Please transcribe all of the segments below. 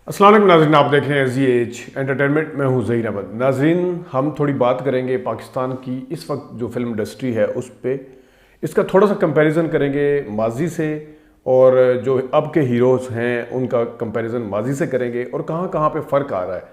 अस्सलाम वालेकुम नाज़रीन, आप देख रहे हैं ZH एंटरटेनमेंट में हूँ ज़हीर अहमद। नाज़रीन, हम थोड़ी बात करेंगे पाकिस्तान की इस वक्त जो फिल्म इंडस्ट्री है उस पे, इसका थोड़ा सा कंपैरिजन करेंगे माजी से, और जो अब के हीरोज़ हैं उनका कंपैरिजन माजी से करेंगे और कहाँ कहाँ पे फ़र्क आ रहा है,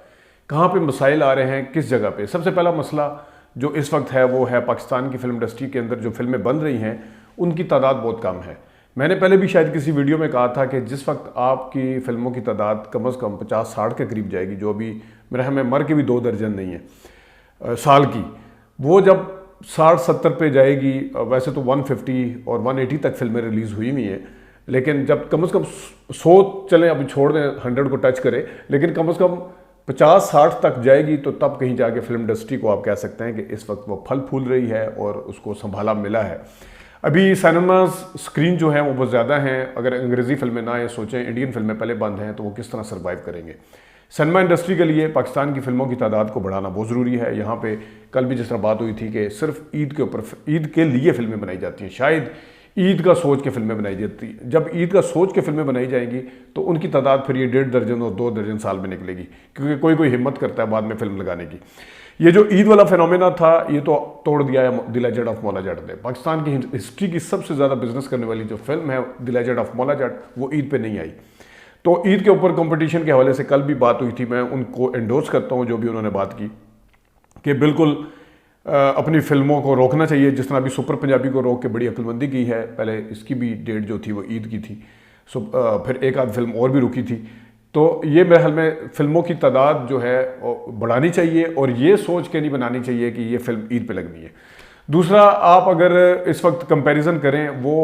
कहाँ पे मसाइल आ रहे हैं, किस जगह पे। सबसे पहला मसला जो इस वक्त है वो है पाकिस्तान की फिल्म इंडस्ट्री के अंदर जो फिल्में बन रही हैं उनकी तादाद बहुत कम है। मैंने पहले भी शायद किसी वीडियो में कहा था कि जिस वक्त आपकी फिल्मों की तादाद कम से कम 50-60 के करीब जाएगी, जो अभी मेरे ख्याल में मर के भी 2 दर्जन नहीं है साल की, वो जब 60-70 पे जाएगी। वैसे तो 150 और 180 तक फिल्में रिलीज़ हुई हुई हैं, लेकिन जब कम से कम 100 चलें, अभी छोड़ दें 100 को टच करें, लेकिन कम से कम 50-60 तक जाएगी तो तब कहीं जाके फिल्म इंडस्ट्री को आप कह सकते हैं कि इस वक्त वो फल फूल रही है और उसको संभाला मिला है। अभी सिनेमाज स्क्रीन जो है वो बहुत ज़्यादा हैं। अगर अंग्रेज़ी फिल्में ना आए, सोचें इंडियन फिल्में पहले बंद हैं तो वो किस तरह सर्वाइव करेंगे। सिनेमा इंडस्ट्री के लिए पाकिस्तान की फिल्मों की तादाद को बढ़ाना बहुत ज़रूरी है। यहाँ पे कल भी जिस तरह बात हुई थी कि सिर्फ ईद के ऊपर, ईद के लिए फिल्में बनाई जाती हैं, शायद ईद का सोच के फिल्में बनाई जाती हैं। जब ईद का सोच के फिल्में बनाई जाएंगी तो उनकी तादाद फिर ये 1.5 दर्जन और 2 दर्जन साल में निकलेगी, क्योंकि कोई कोई हिम्मत करता है बाद में फिल्म लगाने की। ये जो ईद वाला फिनोमेना था ये तो तोड़ दिया है दिल जट ऑफ मौला जट ने। पाकिस्तान की हिस्ट्री की सबसे ज़्यादा बिजनेस करने वाली जो फिल्म है दिल जट ऑफ मौला जट, वो ईद पे नहीं आई। तो ईद के ऊपर कंपटीशन के हवाले से कल भी बात हुई थी, मैं उनको एंडोर्स करता हूँ जो भी उन्होंने बात की कि बिल्कुल अपनी फिल्मों को रोकना चाहिए, जिस तरह अभी सुपर पंजाबी को रोक के बड़ी अक्लमंदी की है। पहले इसकी भी डेट जो थी वो ईद की थी, फिर एक आध फिल्म और भी रुकी थी। तो ये मेरे ख्याल में फिल्मों की तादाद जो है बढ़ानी चाहिए और ये सोच के नहीं बनानी चाहिए कि ये फिल्म ईद पे लगनी है। दूसरा, आप अगर इस वक्त कंपैरिजन करें, वो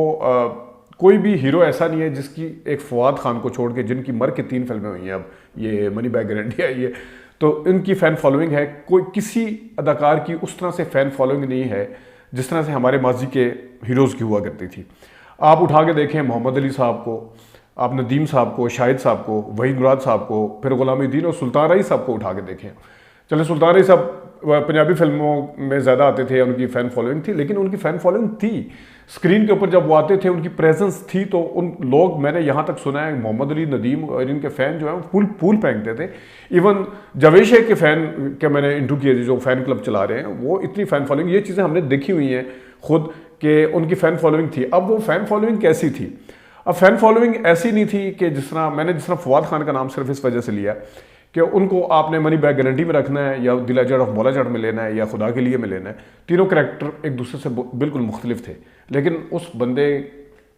कोई भी हीरो ऐसा नहीं है जिसकी, एक फवाद खान को छोड़ के जिनकी मर के 3 फिल्में हुई हैं, अब ये मनी बैग गारंटी है ये, तो इनकी फ़ैन फॉलोइंग है। कोई किसी अदाकार की उस तरह से फ़ैन फॉलोइंग नहीं है जिस तरह से हमारे माजी के हीरोज़ की हुआ करती थी। आप उठा के देखें मोहम्मद अली साहब को, आप नदीम साहब को, शाहिद साहब को, वहीद मुराद साहब को, फिर गुलामुद्दीन और सुल्तान रईस साहब को उठा के देखें। चले सुल्तान रईस साहब पंजाबी फिल्मों में ज़्यादा आते थे, उनकी फ़ैन फॉलोइंग थी, लेकिन उनकी फ़ैन फॉलोइंग थी, स्क्रीन के ऊपर जब वो आते थे उनकी प्रेजेंस थी। तो उन लोग, मैंने यहाँ तक सुना है मोहम्मद अली, नदीम और इनके फ़ैन जो है फूल फूल फेंकते थे। इवन जावेद शेख के फ़ैन के मैंने इंटरव्यू किए थे जो फ़ैन क्लब चला रहे हैं, वो इतनी फ़ैन फॉलोइंग, ये चीज़ें हमने देखी हुई हैं खुद कि उनकी फ़ैन फॉलोइंग थी। अब वो फ़ैन फॉलोइंग कैसी थी? अब फ़ैन फॉलोइंग ऐसी नहीं थी कि जिस तरह फवाद खान का नाम सिर्फ इस वजह से लिया कि उनको आपने मनी बैग गारंटी में रखना है या दिल जट ऑफ मौला जट में लेना है या खुदा के लिए में लेना है। तीनों करैक्टर एक दूसरे से बिल्कुल मुख्तलिफ थे, लेकिन उस बंदे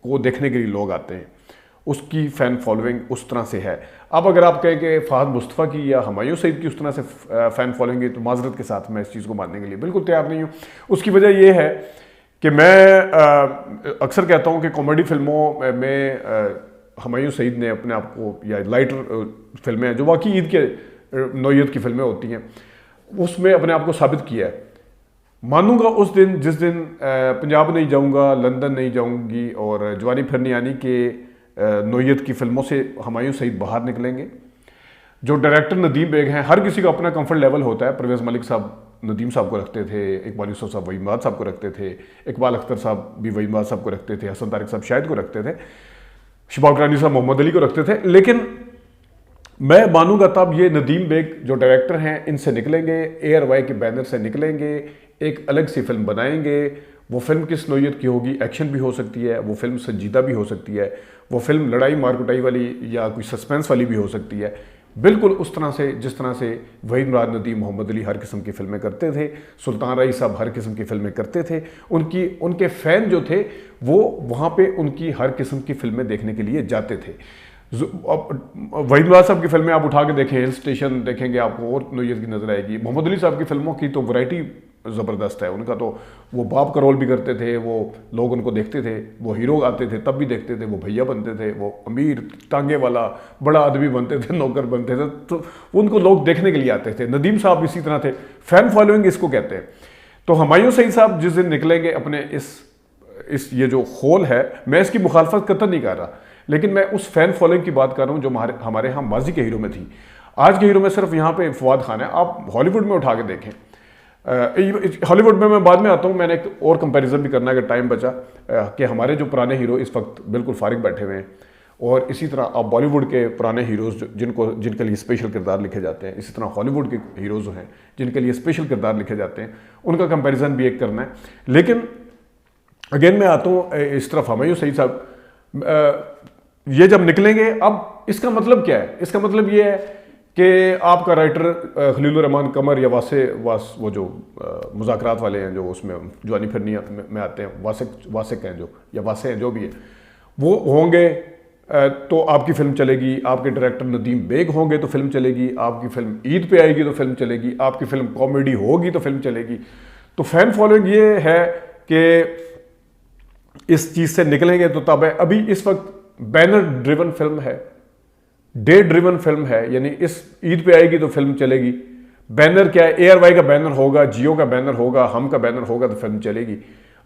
को देखने के लिए लोग आते हैं, उसकी फ़ैन फॉलोइंग उस तरह से है। अब अगर आप कहें कि फ़हद मुस्तफ़ा की या हुमायूं सईद की उस तरह से फ़ैन फॉलोइंग है, तो माजरत के साथ मैं इस चीज़ को मानने के लिए बिल्कुल तैयार नहीं हूँ। उसकी वजह यह है कि मैं अक्सर कहता हूँ कि कॉमेडी फिल्मों में हुमायूं सईद ने अपने आप को, या लाइटर फिल्में जो वाकई ईद के नौयत की फिल्में होती हैं, उसमें अपने आप को साबित किया है। मानूंगा उस दिन जिस दिन पंजाब नहीं जाऊंगा, लंदन नहीं जाऊंगी और जवानी फिरनी यानी के नौयत की फिल्मों से हुमायूं सईद बाहर निकलेंगे। जो डायरेक्टर नदीम बेग हैं, हर किसी का अपना कंफर्ट लेवल होता है। परवेज़ मलिक साहब नदीम साहब को रखते थे, इकबाल यूसुफ साहब वहीद मुराद साहब को रखते थे, इकबाल अख्तर साहब भी वहीद मुराद साहब को रखते थे, हसन तारिक साहब शाहिद को रखते थे, शबाब रानी साहब मोहम्मद अली को रखते थे। लेकिन मैं मानूंगा तब ये नदीम बेग जो डायरेक्टर हैं इनसे निकलेंगे, ARY के बैनर से निकलेंगे, एक अलग सी फिल्म बनाएंगे। वो फिल्म किस नौयत की होगी? एक्शन भी हो सकती है, वो फिल्म संजीदा भी हो सकती है, वो फिल्म लड़ाई मारकुटाई वाली या कोई सस्पेंस वाली भी हो सकती है, बिल्कुल उस तरह से जिस तरह से वहीद मुराद, नदीम, मोहम्मद अली हर किस्म की फिल्में करते थे, सुल्तान रईस साहब हर किस्म की फिल्में करते थे। उनके फ़ैन जो थे वो वहाँ पे उनकी हर किस्म की फिल्में देखने के लिए जाते थे। वहीद मुराद साहब की फिल्में आप उठा के देखें, हिल स्टेशन देखेंगे आपको और नौयत की नज़र आएगी। मोहम्मद अली साहब की फिल्मों की तो वैरायटी ज़बरदस्त है। उनका तो वो बाप का रोल भी करते थे, वो लोग उनको देखते थे, वो हीरो आते थे तब भी देखते थे, वो भैया बनते थे, वो अमीर टांगे वाला बड़ा आदमी बनते थे, नौकर बनते थे, तो उनको लोग देखने के लिए आते थे। नदीम साहब इसी तरह थे, फ़ैन फॉलोइंग इसको कहते हैं। तो हुमायूं सईद साहब जिस दिन निकलेंगे अपने इस ये जो होल है, मैं इसकी मुखालफत कतई नहीं कर रहा, लेकिन मैं उस फ़ैन फॉलोइंग की बात कर रहा हूँ जो हमारे यहाँ माजी के हीरो में थी। आज के हीरो में सिर्फ यहाँ पे फवाद खान है। आप हॉलीवुड में उठा के देखें, हॉलीवुड में मैं बाद में आता हूँ, मैंने एक और कंपैरिजन भी करना है अगर टाइम बचा, कि हमारे जो पुराने हीरो इस वक्त बिल्कुल फारिग बैठे हुए हैं, और इसी तरह आप बॉलीवुड के पुराने हीरोज़ जिनके लिए स्पेशल किरदार लिखे जाते हैं, इसी तरह हॉलीवुड के हीरोज़ हैं जिनके लिए स्पेशल किरदार लिखे जाते हैं, उनका कंपैरिजन भी एक करना है। लेकिन अगेन मैं आता हूँ इस तरफ, हुमायूं सईद साहब ये जब निकलेंगे, अब इसका मतलब क्या है? इसका मतलब ये है कि आपका राइटर खलीलुर रहमान कमर या वो जो मुज़ाकरात वाले हैं जो उसमें जवानी फिरनी में आते हैं, वासिक हैं जो, या वासे हैं जो भी है, वो होंगे तो आपकी फिल्म चलेगी। आपके डायरेक्टर नदीम बेग होंगे तो फिल्म चलेगी। आपकी फिल्म ईद पे आएगी तो फिल्म चलेगी। आपकी फिल्म कॉमेडी होगी तो फिल्म चलेगी। तो फैन फॉलोइंग ये है कि इस चीज़ से निकलेंगे तो तब है। अभी इस वक्त बैनर ड्रिवन फिल्म है, डे ड्रिवन फिल्म है, यानी इस ईद पे आएगी तो फिल्म चलेगी। बैनर क्या है? ARY का बैनर होगा, जियो का बैनर होगा, हम का बैनर होगा तो फिल्म चलेगी।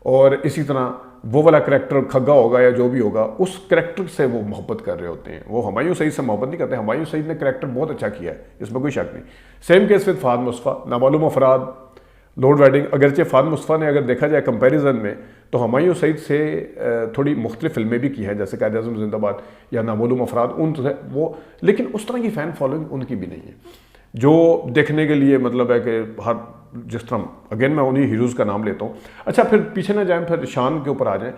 और इसी तरह वो वाला करैक्टर खग्गा होगा या जो भी होगा, उस करैक्टर से वो मोहब्बत कर रहे होते हैं। वो हुमायूं सईद से मोहब्बत नहीं करते। हुमायूं सईद ने करैक्टर बहुत अच्छा किया है, इसमें कोई शक नहीं। Same case with Fahad Mustafa, नामालूम अफराद, लॉर्ड वेडिंग। अगरचे फाद मुस्तफ़ा ने अगर देखा जाए कंपैरिजन में तो हुमायूं सईद से थोड़ी मुख्तलिफ फिल्में भी की हैं, जैसे कायद आज़म जिंदाबाद या नामालूम अफराद, उन वो, लेकिन उस तरह की फ़ैन फॉलोइंग उनकी भी नहीं है जो देखने के लिए मतलब है कि हर जिस तरह, अगेन मैं उन्हीं हीरोज़ का नाम लेता हूँ। अच्छा, फिर पीछे ना जाएं, फिर शान के ऊपर आ जाएं।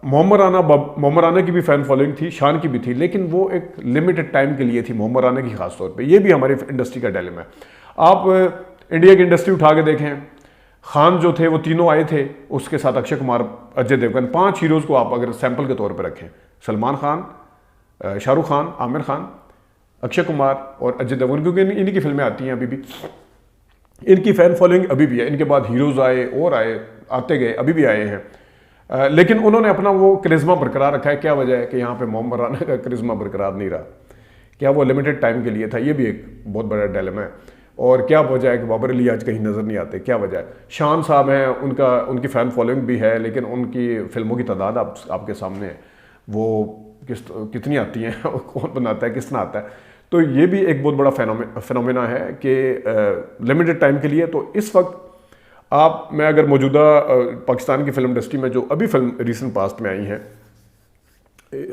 मोहम्मद राना की भी फ़ैन फॉलोइंग थी, शान की भी थी, लेकिन वो एक लिमिटेड टाइम के लिए थी मोहम्मद राना की खास तौर पे। ये भी हमारी इंडस्ट्री का डायलेमा है। आप इंडिया की इंडस्ट्री उठा के देखें, खान जो थे वो तीनों आए थे, उसके साथ अक्षय कुमार, अजय देवगन, 5 हीरोज़ को आप अगर सैंपल के तौर पर रखें, सलमान खान, शाहरुख खान, आमिर खान, अक्षय कुमार और अजय देवगन, क्योंकि इन्हीं की फिल्में आती हैं अभी भी, इनकी फ़ैन फॉलोइंग अभी भी है। इनके बाद हीरोज़ आए और आते गए, अभी भी आए हैं, लेकिन उन्होंने अपना वो करिश्मा बरकरार रखा है। क्या वजह है कि यहाँ पे मोहम्मद राना का करिश्मा बरकरार नहीं रहा? क्या वो लिमिटेड टाइम के लिए था? ये भी एक बहुत बड़ा डायलेमा है। और क्या वजह है कि बाबर अली आज कहीं नज़र नहीं आते? क्या वजह है? शान साहब हैं, उनकी फ़ैन फॉलोइंग भी है, लेकिन उनकी फिल्मों की तादाद आपके सामने है, वो कितनी आती हैं, कौन बनाता है, किस तरह आता है। तो ये भी एक बहुत बड़ा फिनोमेना है कि लिमिटेड टाइम के लिए। तो इस वक्त मैं अगर मौजूदा पाकिस्तान की फिल्म इंडस्ट्री में जो अभी फिल्म रिसेंट पास्ट में आई हैं,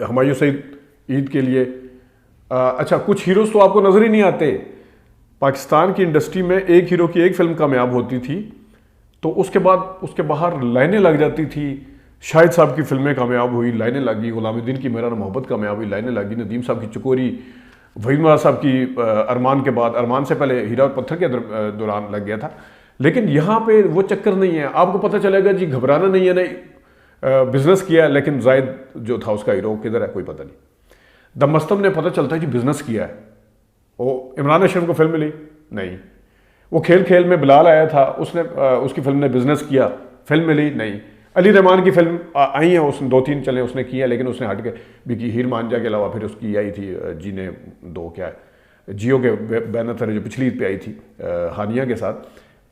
हुमायूं सईद ईद के लिए, अच्छा कुछ हीरोज़ तो आपको नज़र ही नहीं आते। पाकिस्तान की इंडस्ट्री में एक हीरो की एक फिल्म कामयाब होती थी तो उसके बाद उसके बाहर लाइनें लग जाती थी। शाहिद साहब की फिल्में कामयाब हुई, लाइनें लगी। गुलामुद्दीन की मेरा मोहब्बत कामयाब हुई, लाइनें लगी। नदीम साहब की चकोरी, वहीद मुराद साहब की अरमान के बाद, अरमान से पहले हीरा और पत्थर के दौरान लग गया था। लेकिन यहाँ पे वो चक्कर नहीं है। आपको पता चलेगा जी घबराना नहीं है, नहीं बिजनेस किया है, लेकिन जायद जो था उसका हीरो किधर है कोई पता नहीं। दमस्तम ने पता चलता है जी बिजनेस किया है। वो इमरान अशरफ को फिल्म मिली नहीं। वो खेल खेल में बिलाल आया था, उसकी फिल्म ने बिजनेस किया, फिल्म मिली नहीं। अली रहमान की फिल्म आई है, उसने 2-3 चले उसने किया, लेकिन उसने हट के बिकी हीर मांझा के अलावा फिर उसकी आई थी जीने दो, क्या है, जियो के बैनर तरह जो पिछली ईद पे आई थी हानिया के साथ,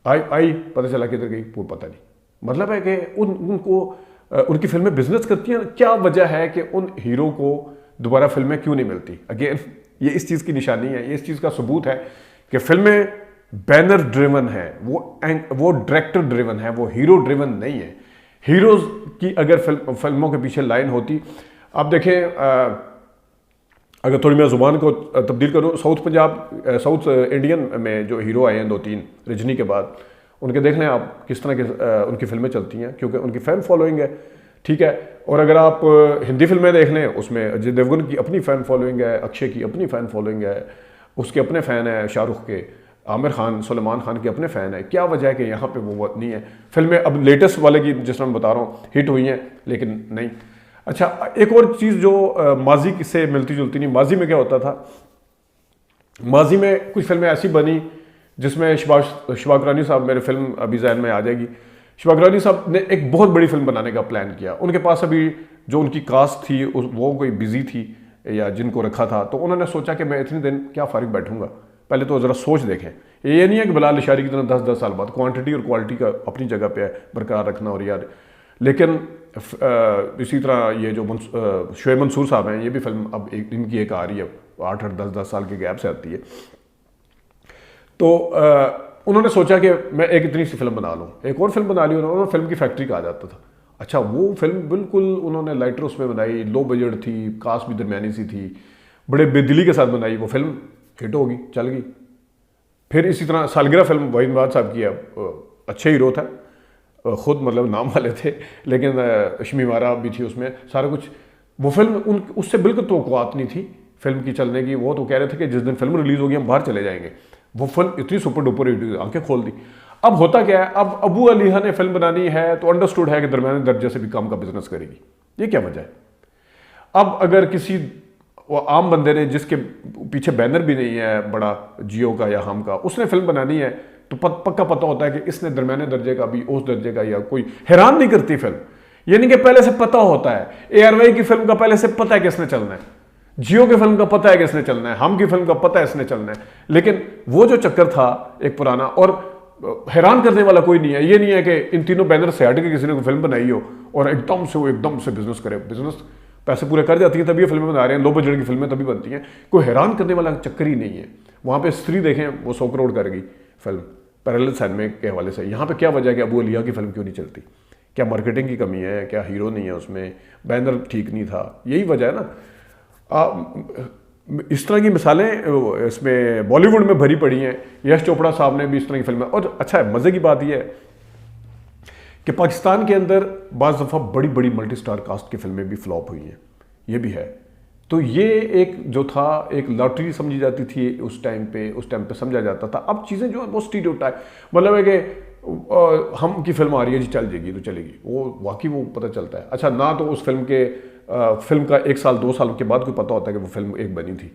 आई पता चला किधर गई वो पता नहीं। मतलब है कि उनको उनकी फिल्में बिजनेस करती हैं। क्या वजह है कि उन हीरो को दोबारा फिल्में क्यों नहीं मिलती? अगेन ये इस चीज़ की निशानी है, ये इस चीज़ का सबूत है कि फिल्में बैनर ड्रिवन है, वो डायरेक्टर ड्रिवन है, वो हीरो ड्रिवन नहीं है। हीरोज़ की अगर फिल्मों के पीछे लाइन होती, आप देखें, अगर थोड़ी मैं ज़ुबान को तब्दील करूँ, साउथ इंडियन में जो हीरो आए हैं 2-3 रजनी के बाद, उनके देख लें आप किस तरह के उनकी फिल्में चलती हैं, क्योंकि उनकी फ़ैन फॉलोइंग है, ठीक है। और अगर आप हिंदी फिल्में देख लें, उसमें अजय देवगन की अपनी फ़ैन फॉलोइंग है, अक्षय की अपनी फ़ैन फॉलोइंग है, उसके अपने फ़ैन है, शाहरुख के, आमिर खान, सलमान खान के अपने फ़ैन है। क्या वजह है कि यहाँ पे वो नहीं है? फिल्में अब लेटेस्ट वाले की जिस तरह मैं बता रहा हूँ हिट हुई हैं, लेकिन नहीं। अच्छा, एक और चीज़ जो माजी से मिलती जुलती नहीं, माजी में क्या होता था, माजी में कुछ फिल्में ऐसी बनी जिसमें शबाक रानी साहब, मेरे फिल्म अभी जहन में आ जाएगी, शबाक रानी साहब ने एक बहुत बड़ी फिल्म बनाने का प्लान किया। उनके पास अभी जो उनकी कास्ट थी वो कोई बिजी थी या जिनको रखा था, तो उन्होंने सोचा कि मैं इतने दिन क्या फारिग बैठूंगा, पहले तो ज़रा सोच देखें। ये नहीं है कि बिलाल इशारी की तरह 10-10 साल बाद, क्वांटिटी और क्वालिटी का अपनी जगह पे है बरकरार रखना। और यार, लेकिन इसी तरह ये जो शोएब मंसूर साहब हैं, ये भी फिल्म अब इनकी एक आ रही है, 8-8, 10-10 साल के गैप से आती है। तो उन्होंने सोचा कि मैं एक इतनी सी फिल्म बना लूँ, एक और फिल्म बना ली। उन्होंने फिल्म की फैक्ट्री कहा जाता था, अच्छा वो फिल्म बिल्कुल उन्होंने लाइटर उसमें बनाई, लो बजट थी, कास्ट भी दरमियानी सी थी, बड़े बेदिली के साथ बनाई, वो फिल्म हिट होगी, चल गई। फिर इसी तरह सालगिरह फिल्म वहीद मराद साहब की है, अच्छे हीरो था, खुद मतलब नाम वाले थे, लेकिन शमी मारा भी थी उसमें, सारा कुछ। वो फिल्म उन उससे बिल्कुल तवक्कुआत नहीं थी फिल्म की चलने की। वो तो कह रहे थे कि जिस दिन फिल्म रिलीज होगी हम बाहर चले जाएंगे। वो फिल्म इतनी सुपर डुपर हिट हुई, आंखें खोल दी। अब होता क्या है, अब अबू अलीहा ने फिल्म बनानी है तो अंडरस्टूड है कि दरमियाने दर्जे से भी कम का बिजनेस करेगी। ये क्या वजह है? अब अगर किसी वो आम बंदे ने जिसके पीछे बैनर भी नहीं है बड़ा जियो का या हम का, उसने फिल्म बनानी है तो पक्का पता होता है कि इसने दरमियाने दर्जे का भी, उस दर्जे का, या कोई हैरान नहीं करती फिल्म। ये नहीं कि पहले से पता होता है, एआरवाई की फिल्म का पहले से पता है कि इसने चलना है, जियो की फिल्म का पता है कि इसने चलना है, हम की फिल्म का पता है इसने चलना है। लेकिन वो जो चक्कर था एक पुराना, और हैरान करने वाला कोई नहीं है। ये नहीं है कि इन तीनों बैनर से हट के किसी ने कोई फिल्म बनाई हो और एकदम से वो एकदम से बिजनेस करे। बिजनेस पैसे पूरे कर जाती है तभी ये फिल्में बना रहे हैं, लो बजट की फिल्में तभी बनती हैं। कोई हैरान करने वाला चक्कर ही नहीं है। वहाँ पे स्त्री देखें, वो 100 करोड़ कर गई फिल्म पैरेलल सिनेमा के हवाले से। यहाँ पे क्या वजह है कि अबू अलिया की फिल्म क्यों नहीं चलती? क्या मार्केटिंग की कमी है? क्या हीरो नहीं है उसमें? बैनर ठीक नहीं था? यही वजह है ना। इस तरह की मिसालें इसमें बॉलीवुड में भरी पड़ी हैं। यश चोपड़ा साहब ने भी इस तरह की फिल्में, और अच्छा है, मज़े की बात यह है कि पाकिस्तान के अंदर बाज़ दफ़ा बड़ी बड़ी मल्टी स्टार कास्ट की फिल्में भी फ्लॉप हुई हैं, ये भी है। तो ये एक जो था, एक लॉटरी समझी जाती थी उस टाइम पे समझा जाता था। अब चीज़ें जो है वो स्टीरियोटाइप, मतलब है कि हम की फिल्म आ रही है जी, चल जाएगी तो चलेगी, वो वाकई वो पता चलता है। अच्छा, ना तो उस फिल्म का 1 साल 2 साल के बाद कोई पता होता है कि वो फिल्म एक बनी थी,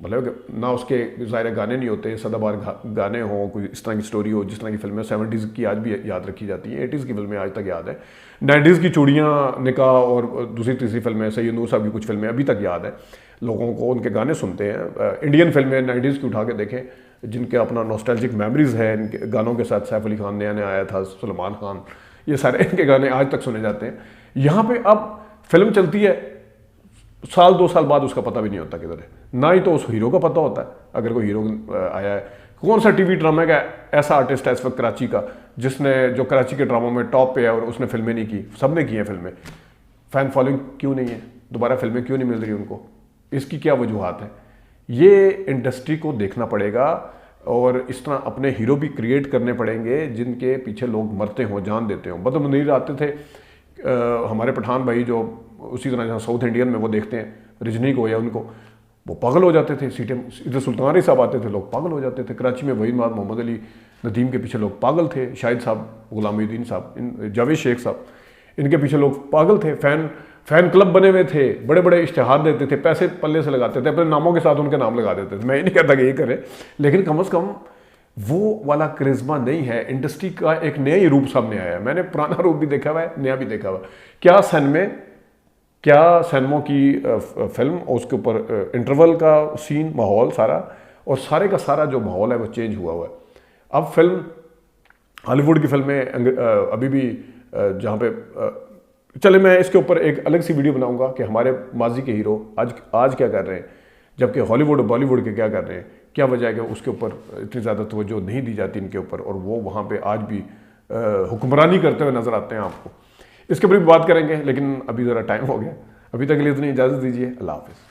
मतलब कि ना उसके ज़ाहिर गाने नहीं होते, सदाबहार गाने हों, कोई इस तरह की स्टोरी हो। जिस तरह की फिल्में 70s की आज भी याद रखी जाती हैं, 80s की फिल्में आज तक याद है, 90s की चूड़ियाँ, निकाह और दूसरी तीसरी फिल्में, सैयद नूर साहब की कुछ फिल्में अभी तक याद है लोगों को, उनके गाने सुनते हैं। इंडियन फिल्में 90s की उठा के देखें, जिनके अपना नॉस्टैल्जिक मेमोरीज़ है इनके गानों के साथ। सैफ अली खान नया नया आया था, सलमान खान, ये सारे इनके गाने आज तक सुने जाते हैं। यहाँ पर अब फिल्म चलती है, साल 2 साल बाद उसका पता भी नहीं होता किधर है, ना ही तो उस हीरो का पता होता है। अगर कोई हीरो आया है, कौन सा टीवी ड्रामा का ऐसा आर्टिस्ट है इस वक्त कराची का जिसने, जो कराची के ड्रामों में टॉप पे है और उसने फिल्में नहीं की? सबने की हैं फिल्में। फ़ैन फॉलोइंग क्यों नहीं है? दोबारा फिल्में क्यों नहीं मिल रही उनको? इसकी क्या वजूहत है? ये इंडस्ट्री को देखना पड़ेगा, और इस तरह अपने हीरो भी क्रिएट करने पड़ेंगे जिनके पीछे लोग मरते हों, जान देते हों। बदर मुनीर आते थे, हमारे पठान भाई, जो उसी तरह जहाँ साउथ इंडियन में वो देखते हैं रजनी को या उनको, वो पागल हो जाते थे। सीटें इधर सुल्तान अली साहब आते थे, लोग पागल हो जाते थे। कराची में वहीद मराद, मोहम्मद अली नदीम के पीछे लोग पागल थे। शाहिद साहब, गुलामुद्दीन साहब, जावेद शेख साहब, इनके पीछे लोग पागल थे। फ़ैन क्लब बने हुए थे, बड़े बड़े इश्तिहार देते थे, पैसे पल्ले से लगाते थे, अपने नामों के साथ उनके नाम लगा देते थे। मैं ये नहीं कहता कि ये करें, लेकिन कम से कम वो वाला करिश्मा नहीं है। इंडस्ट्री का एक नया ही रूप सामने आया है। मैंने पुराना रूप भी देखा हुआ है, नया भी देखा हुआ है। क्या सैनमो की फिल्म और उसके ऊपर इंटरवल का सीन, माहौल सारा, और सारे का सारा जो माहौल है वो चेंज हुआ है। अब फिल्म, हॉलीवुड की फिल्में अभी भी जहाँ पे चले, मैं इसके ऊपर एक अलग सी वीडियो बनाऊंगा कि हमारे माजी के हीरो आज क्या कर रहे हैं, जबकि हॉलीवुड और बॉलीवुड के क्या कर रहे हैं, क्या वजह है कि उसके ऊपर इतनी ज़्यादा तवज्जो नहीं दी जाती इनके ऊपर, और वो वहाँ पे आज भी हुक्मरानी करते हुए नज़र आते हैं आपको। इसके ऊपर भी बात करेंगे, लेकिन अभी ज़रा टाइम हो गया। अभी तक के लिए इतनी इजाज़त दीजिए। अल्लाह हाफ़िज़।